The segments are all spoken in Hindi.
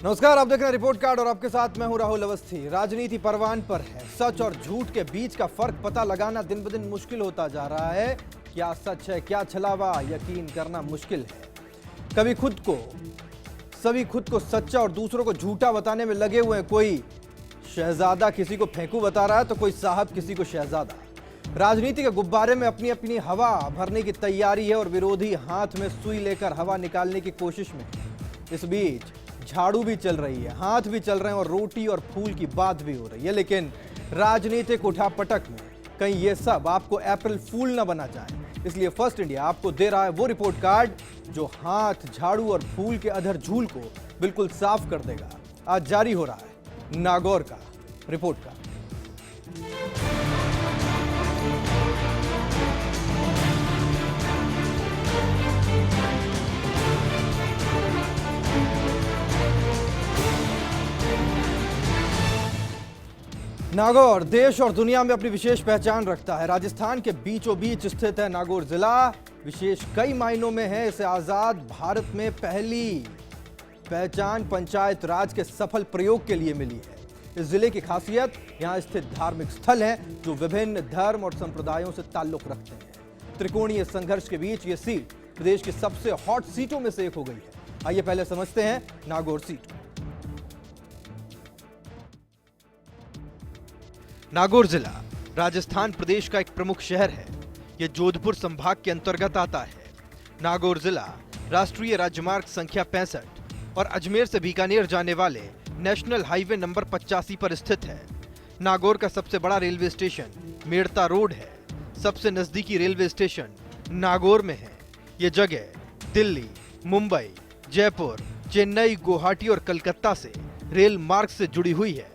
नमस्कार, आप देख रहे हैं रिपोर्ट कार्ड और आपके साथ मैं हूं राहुल अवस्थी। राजनीति परवान पर है। सच और झूठ के बीच का फर्क पता लगाना दिन ब दिन मुश्किल होता जा रहा है। क्या सच है, क्या छलावा, यकीन करना मुश्किल है। सभी खुद को सच्चा और दूसरों को झूठा बताने में लगे हुए हैं। कोई शहजादा किसी को फेंकू बता रहा है तो कोई साहब किसी को शहजादा। राजनीति के गुब्बारे में अपनी अपनी हवा भरने की तैयारी है और विरोधी हाथ में सुई लेकर हवा निकालने की कोशिश में है। इस बीच झाड़ू भी चल रही है, हाथ भी चल रहे हैं और रोटी और फूल की बात भी हो रही है। लेकिन राजनीतिक उठापटक में कहीं ये सब आपको अप्रैल फूल न बना जाए, इसलिए फर्स्ट इंडिया आपको दे रहा है वो रिपोर्ट कार्ड जो हाथ, झाड़ू और फूल के अधर झूल को बिल्कुल साफ कर देगा। आज जारी हो रहा है नागौर का रिपोर्ट कार्ड। नागौर देश और दुनिया में अपनी विशेष पहचान रखता है। राजस्थान के बीचों बीच स्थित है नागौर जिला। विशेष कई मायनों में है। इसे आजाद भारत में पहली पहचान पंचायत राज के सफल प्रयोग के लिए मिली है। इस जिले की खासियत यहां स्थित धार्मिक स्थल हैं जो विभिन्न धर्म और संप्रदायों से ताल्लुक रखते हैं। त्रिकोणीय संघर्ष के बीच ये सीट प्रदेश की सबसे हॉट सीटों में से एक हो गई है। आइए पहले समझते हैं नागौर सीट। नागौर जिला राजस्थान प्रदेश का एक प्रमुख शहर है। यह जोधपुर संभाग के अंतर्गत आता है। नागौर जिला राष्ट्रीय राजमार्ग संख्या 65 और अजमेर से बीकानेर जाने वाले नेशनल हाईवे नंबर 85 पर स्थित है। नागौर का सबसे बड़ा रेलवे स्टेशन मेड़ता रोड है। सबसे नजदीकी रेलवे स्टेशन नागौर में है। यह जगह दिल्ली, मुंबई, जयपुर, चेन्नई, गुवाहाटी और कलकत्ता से रेल मार्ग से जुड़ी हुई है।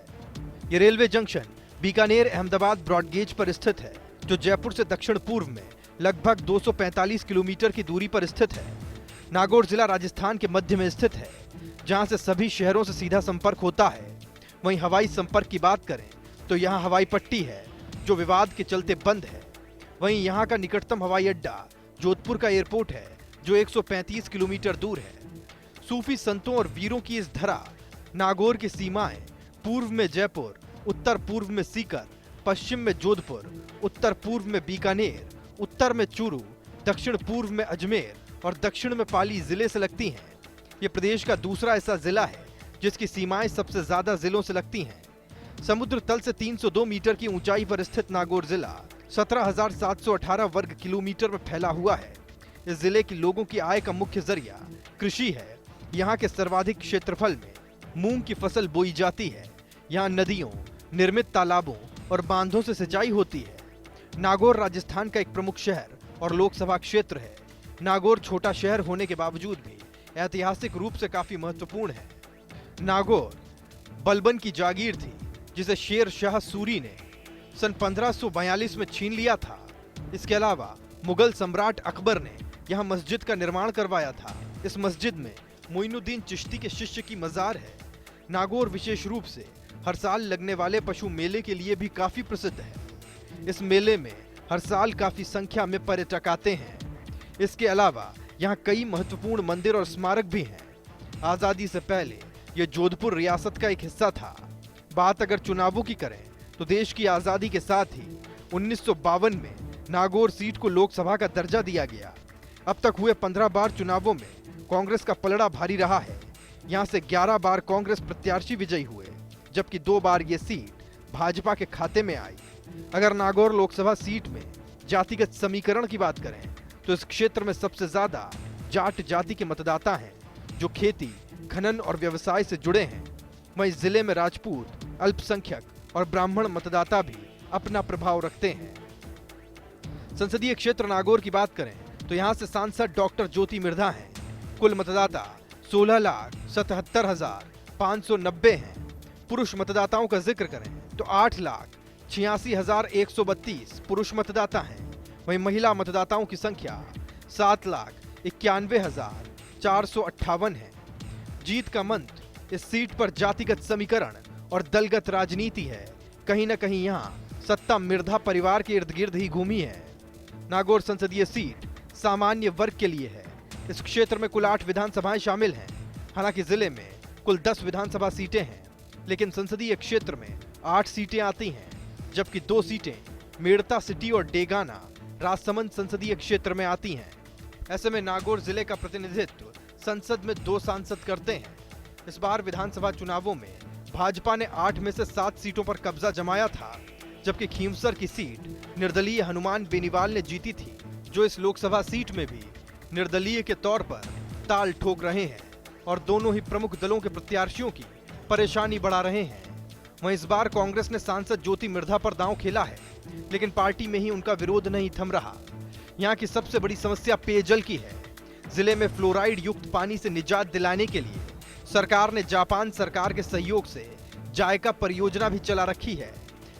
यह railway junction Bikaner Ahmedabad broad gauge पर स्थित है, जो जयपुर से दक्षिण पूर्व में लगभग 245 किलोमीटर की दूरी पर स्थित है। नागौर जिला राजस्थान के मध्य में स्थित है, जहां से सभी शहरों से सीधा संपर्क होता है। वहीं हवाई संपर्क की बात करें तो यहां हवाई पट्टी है, जो विवाद के चलते बंद है। वहीं यहां का निकटतम हवाई अड्डा जोधपुर का एयरपोर्ट है, जो 135 किलोमीटर दूर है। सूफी संतों और वीरों की इस धरा नागौर की सीमाएं पूर्व में जयपुर, उत्तर पूर्व में सीकर, पश्चिम में जोधपुर, उत्तर पूर्व में बीकानेर, उत्तर में चूरू, दक्षिण पूर्व में अजमेर और दक्षिण में पाली जिले से लगती हैं। ये प्रदेश का दूसरा ऐसा जिला है जिसकी सीमाएं सबसे ज्यादा जिलों से लगती हैं। समुद्र तल से 302 मीटर की ऊंचाई पर स्थित नागौर जिला 17,718 वर्ग किलोमीटर में फैला हुआ है। इस जिले के लोगों की आय का मुख्य जरिया कृषि है। यहाँ के सर्वाधिक क्षेत्रफल में मूंग की फसल बोई जाती है। यहाँ नदियों, निर्मित तालाबों और बांधों से सिंचाई होती है। नागौर राजस्थान का एक प्रमुख शहर और लोकसभा क्षेत्र है। नागौर छोटा शहर होने के बावजूद भी ऐतिहासिक रूप से काफी महत्वपूर्ण है। नागौर बलबन की जागीर थी, जिसे शेर शाह सूरी ने सन 1542 में छीन लिया था। इसके अलावा मुगल सम्राट अकबर ने यहाँ मस्जिद का निर्माण करवाया था। इस मस्जिद में मोइनुद्दीन चिश्ती के शिष्य की मजार है। नागौर विशेष रूप से हर साल लगने वाले पशु मेले के लिए भी काफी प्रसिद्ध है। इस मेले में हर साल काफी संख्या में पर्यटक आते हैं। इसके अलावा यहाँ कई महत्वपूर्ण मंदिर और स्मारक भी हैं। आजादी से पहले यह जोधपुर रियासत का एक हिस्सा था। बात अगर चुनावों की करें तो देश की आजादी के साथ ही 1952 में नागौर सीट को लोकसभा का दर्जा दिया गया। अब तक हुए 15 बार चुनावों में कांग्रेस का पलड़ा भारी रहा है। यहाँ से 11 बार कांग्रेस प्रत्याशी विजयी हुए, जबकि 2 बार ये सीट भाजपा के खाते में आई। अगर नागौर लोकसभा सीट में जातिगत समीकरण की बात करें तो इस क्षेत्र में सबसे ज्यादा जाट जाति के मतदाता हैं, जो खेती, खनन और व्यवसाय से जुड़े हैं। वहीं जिले में राजपूत, अल्पसंख्यक और ब्राह्मण मतदाता भी अपना प्रभाव रखते हैं। संसदीय क्षेत्र नागौर की बात करें तो यहाँ से सांसद डॉक्टर ज्योति मिर्धा हैं। कुल मतदाता 16,77,590 हैं। पुरुष मतदाताओं का जिक्र करें तो 8,86,132 पुरुष मतदाता हैं। वहीं महिला मतदाताओं की संख्या 7,91,458 है। जीत का मंत्र इस सीट पर जातिगत समीकरण और दलगत राजनीति है। कहीं न कहीं यहाँ सत्ता मिर्धा परिवार के इर्द गिर्द ही घूमी है। नागौर संसदीय सीट सामान्य वर्ग के लिए है। इस क्षेत्र में कुल 8 विधानसभाएं शामिल हैं। हालांकि जिले में कुल 10 विधानसभा सीटें हैं, लेकिन संसदीय क्षेत्र में 8 सीटें आती हैं, जबकि 2 सीटें मेड़ता सिटी और डेगाना राजसमंद संसदीय क्षेत्र में आती हैं। ऐसे में नागौर जिले का प्रतिनिधित्व संसद में 2 सांसद करते हैं। इस बार विधानसभा चुनावों में भाजपा ने 8 में से 7 सीटों पर कब्जा जमाया था, जबकि खींवसर की सीट निर्दलीय हनुमान बेनीवाल ने जीती थी, जो इस लोकसभा सीट में भी निर्दलीय के तौर पर ताल ठोक रहे हैं और दोनों ही प्रमुख दलों के प्रत्याशियों की परेशानी बढ़ा रहे हैं। वहीं इस बार कांग्रेस ने सांसद ज्योति मिर्धा पर दांव खेला है, लेकिन पार्टी में ही उनका विरोध नहीं थम रहा। यहाँ की सबसे बड़ी समस्या पेयजल की है। जिले में फ्लोराइड युक्त पानी से निजात दिलाने के लिए सरकार ने जापान सरकार के सहयोग से जायका परियोजना भी चला रखी है,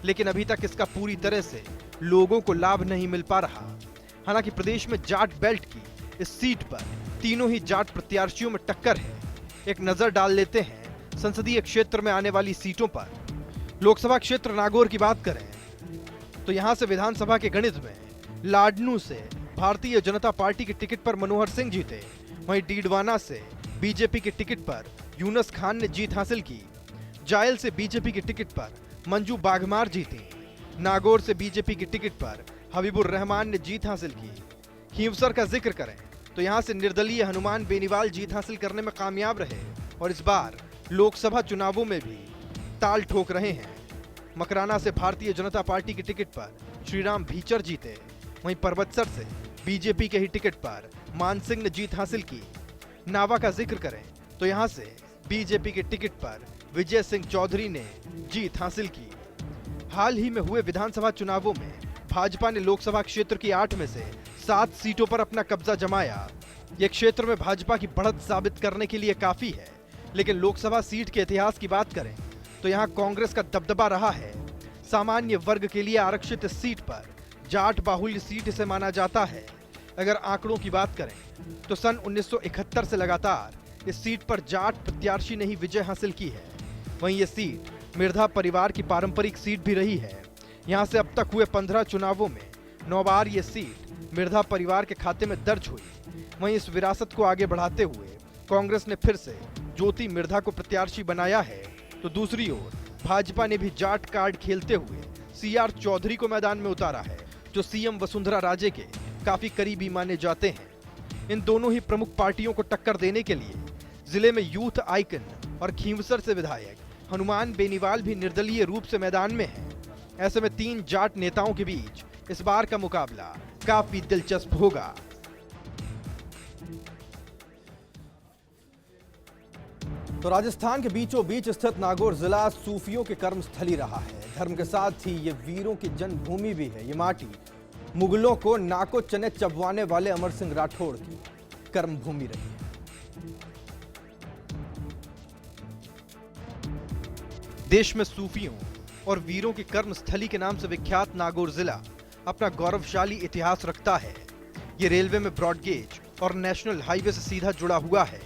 लेकिन अभी तक इसका पूरी तरह से लोगों को लाभ नहीं मिल पा रहा। हालांकि प्रदेश में जाट बेल्ट की इस सीट पर तीनों ही जाट प्रत्याशियों में टक्कर है। एक नजर डाल लेते हैं संसदीय क्षेत्र में आने वाली सीटों पर। लोकसभा क्षेत्र नागौर की बात करें तो यहां से विधानसभा के गणित में लाडनू से भारतीय जनता पार्टी के टिकट पर मनोहर सिंह जीते। वहीं डीडवाना से बीजेपी के टिकट पर यूनुस खान ने जीत हासिल की। जायल से बीजेपी के टिकट पर मंजू बाघमार जीती। नागौर से बीजेपी के टिकट पर हबीबुर रहमान ने जीत हासिल की। खींवसर का जिक्र करें तो यहां से निर्दलीय हनुमान बेनीवाल जीत हासिल करने में कामयाब रहे और इस बार लोकसभा चुनावों में भी ताल ठोक रहे हैं। मकराना से भारतीय जनता पार्टी के टिकट पर श्रीराम भीचर जीते। वहीं परबतसर से बीजेपी के ही टिकट पर मान सिंह ने जीत हासिल की। नावा का जिक्र करें तो यहां से बीजेपी के टिकट पर विजय सिंह चौधरी ने जीत हासिल की। हाल ही में हुए विधानसभा चुनावों में भाजपा ने लोकसभा क्षेत्र की 8 में से 7 सीटों पर अपना कब्जा जमाया। यह क्षेत्र में भाजपा की बढ़त साबित करने के लिए काफी है, लेकिन लोकसभा सीट के इतिहास की बात करें तो यहां कांग्रेस का दबदबा रहा है। सामान्य वर्ग के लिए आरक्षित सीट पर जाट बाहुल्य सीट इसे माना जाता है। अगर आंकड़ों की बात करें तो सन 1971 से लगातार इस सीट पर जाट प्रत्याशी ने ही विजय हासिल की है। वहीं ये सीट मिर्धा परिवार की पारंपरिक सीट भी रही है। यहां से अब तक हुए 15 चुनावों में 9 बार ये सीट मिर्धा परिवार के खाते में दर्ज हुई। वहीं इस विरासत को आगे बढ़ाते हुए कांग्रेस ने फिर से ज्योति मिर्धा को प्रत्याशी बनाया है, तो दूसरी ओर भाजपा ने भी जाट कार्ड खेलते हुए सीआर चौधरी को मैदान में उतारा है, जो सीएम वसुंधरा राजे के काफी करीबी माने जाते हैं। इन दोनों ही प्रमुख पार्टियों को टक्कर देने के लिए जिले में यूथ आइकन और खींवसर से विधायक हनुमान बेनीवाल भी निर्दलीय रूप से मैदान में हैं। ऐसे में 3 जाट नेताओं के बीच इस बार का मुकाबला काफी दिलचस्प होगा। तो राजस्थान के बीचों बीच स्थित नागौर जिला सूफियों के कर्मस्थली रहा है। धर्म के साथ ही ये वीरों की जन्मभूमि भी है। ये माटी मुगलों को नाको चने चबवाने वाले अमर सिंह राठौड़ की कर्मभूमि रही है। देश में सूफियों और वीरों की कर्मस्थली के नाम से विख्यात नागौर जिला अपना गौरवशाली इतिहास रखता है। ये रेलवे में ब्रॉडगेज और नेशनल हाईवे से सीधा जुड़ा हुआ है।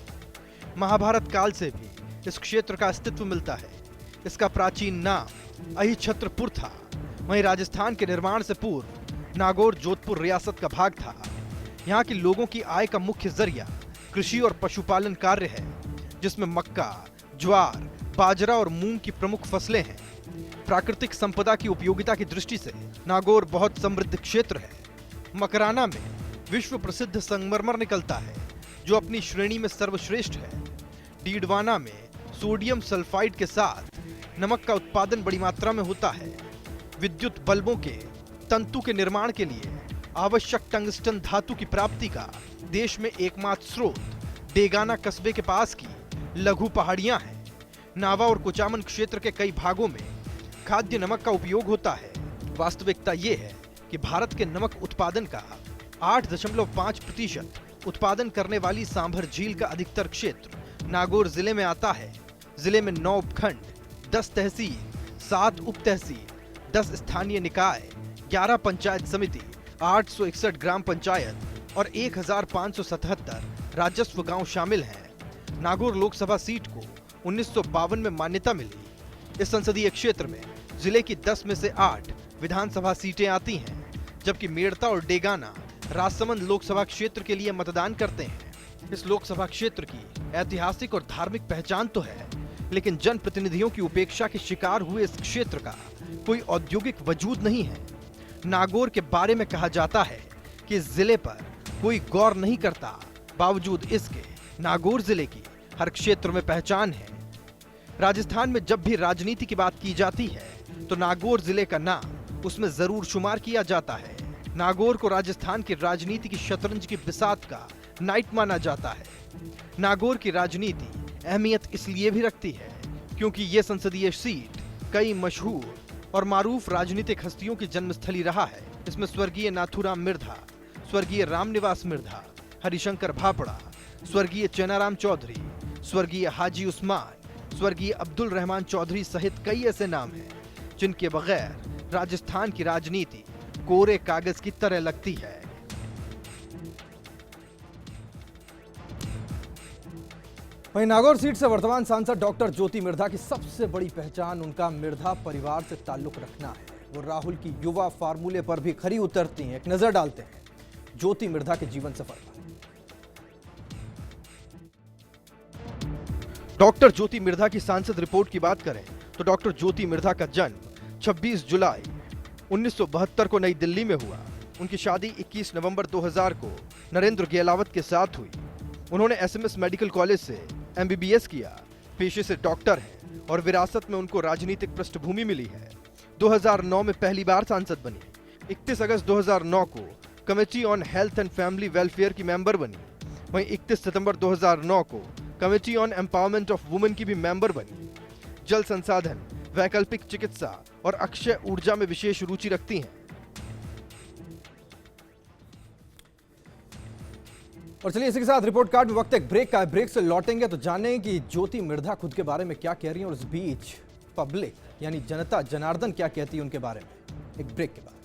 महाभारत काल से भी इस क्षेत्र का अस्तित्व मिलता है। इसका प्राचीन नाम अहिछत्रपुर था। वहीं राजस्थान के निर्माण से पूर्व नागौर जोधपुर रियासत का भाग था। यहाँ के लोगों की आय का मुख्य जरिया कृषि और पशुपालन कार्य है, जिसमें मक्का, ज्वार, बाजरा और मूंग की प्रमुख फसलें हैं। प्राकृतिक संपदा की उपयोगिता की दृष्टि से नागौर बहुत समृद्ध क्षेत्र है। मकराना में विश्व प्रसिद्ध संगमरमर निकलता है, जो अपनी श्रेणी में सर्वश्रेष्ठ है। डीडवाना में सोडियम सल्फाइड के साथ नमक का उत्पादन बड़ी मात्रा में होता है। विद्युत बल्बों के तंतु के निर्माण के लिए आवश्यक टंगस्टन धातु की प्राप्ति का देश में एकमात्र स्रोत डेगाना कस्बे के पास की लघु पहाड़ियां हैं। नावा और कुचामन क्षेत्र के कई भागों में खाद्य नमक का उपयोग होता है। वास्तविकता ये है कि भारत के नमक उत्पादन का 8.5% उत्पादन करने वाली सांभर झील का अधिकतर क्षेत्र नागौर जिले में आता है। जिले में 9 उपखंड, 10 तहसील, 7 उप तहसील, 10 स्थानीय निकाय, 11 पंचायत समिति, 861 ग्राम पंचायत और 1577 राजस्व गांव शामिल हैं। नागौर लोकसभा सीट को 1952 में मान्यता मिली। इस संसदीय क्षेत्र में जिले की 10 में से 8 विधानसभा सीटें आती हैं, जबकि मेड़ता और डेगाना राजसमंद लोकसभा क्षेत्र के लिए मतदान करते हैं। इस लोकसभा क्षेत्र की ऐतिहासिक और धार्मिक पहचान तो है, लेकिन जनप्रतिनिधियों की उपेक्षा के शिकार हुए इस क्षेत्र का कोई औद्योगिक वजूद नहीं है। नागौर के बारे में कहा जाता है कि इस जिले पर कोई गौर नहीं करता, बावजूद इसके नागौर जिले की हर क्षेत्र में पहचान है। राजस्थान में जब भी राजनीति की बात की जाती है तो नागौर जिले का नाम उसमें जरूर शुमार किया जाता है। नागौर को राजस्थान की राजनीति की शतरंज की बिसात का नाइट माना जाता है। नागौर की राजनीति अहमियत इसलिए भी रखती है क्योंकि ये संसदीय सीट कई मशहूर और मारूफ राजनीतिक हस्तियों की जन्मस्थली रहा है। इसमें स्वर्गीय नाथूराम मिर्धा, स्वर्गीय रामनिवास मिर्धा, हरिशंकर भापड़ा, स्वर्गीय चेनाराम चौधरी, स्वर्गीय हाजी उस्मान, स्वर्गीय अब्दुल रहमान चौधरी सहित कई ऐसे नाम हैं जिनके बगैर राजस्थान की राजनीति कोरे कागज की तरह लगती है। वहीं नागौर सीट से वर्तमान सांसद डॉक्टर ज्योति मिर्धा की सबसे बड़ी पहचान उनका मिर्धा परिवार से ताल्लुक रखना है। वो राहुल की युवा फार्मूले पर भी खरी उतरती हैं। एक नजर डालते हैं ज्योति मिर्धा के जीवन सफर पर। डॉक्टर ज्योति मिर्धा की सांसद रिपोर्ट की बात करें तो डॉक्टर ज्योति मिर्धा का जन्म 26 जुलाई 1972 को नई दिल्ली में हुआ। उनकी शादी 21 नवंबर 2000 को नरेंद्र गेलावत के साथ हुई। उन्होंने एसएमएस मेडिकल कॉलेज से एमबीबीएस किया। पेशे से डॉक्टर हैं और विरासत में उनको राजनीतिक पृष्ठभूमि मिली है। 2009 में पहली बार सांसद बनी। 31 अगस्त 2009 को committee on health and family welfare की मेंबर बनी। वहीं 31 सितंबर 2009 को committee on empowerment of women की भी मेंबर बनी। जल संसाधन, वैकल्पिक चिकित्सा और अक्षय ऊर्जा में विशेष रुचि रखती हैं। और चलिए इसी के साथ रिपोर्ट कार्ड में वक्त एक ब्रेक का है। ब्रेक से लौटेंगे तो जानें कि ज्योति मिर्धा खुद के बारे में क्या कह रही हैं और इस बीच पब्लिक यानी जनता जनार्दन क्या कहती है उनके बारे में। एक ब्रेक के बाद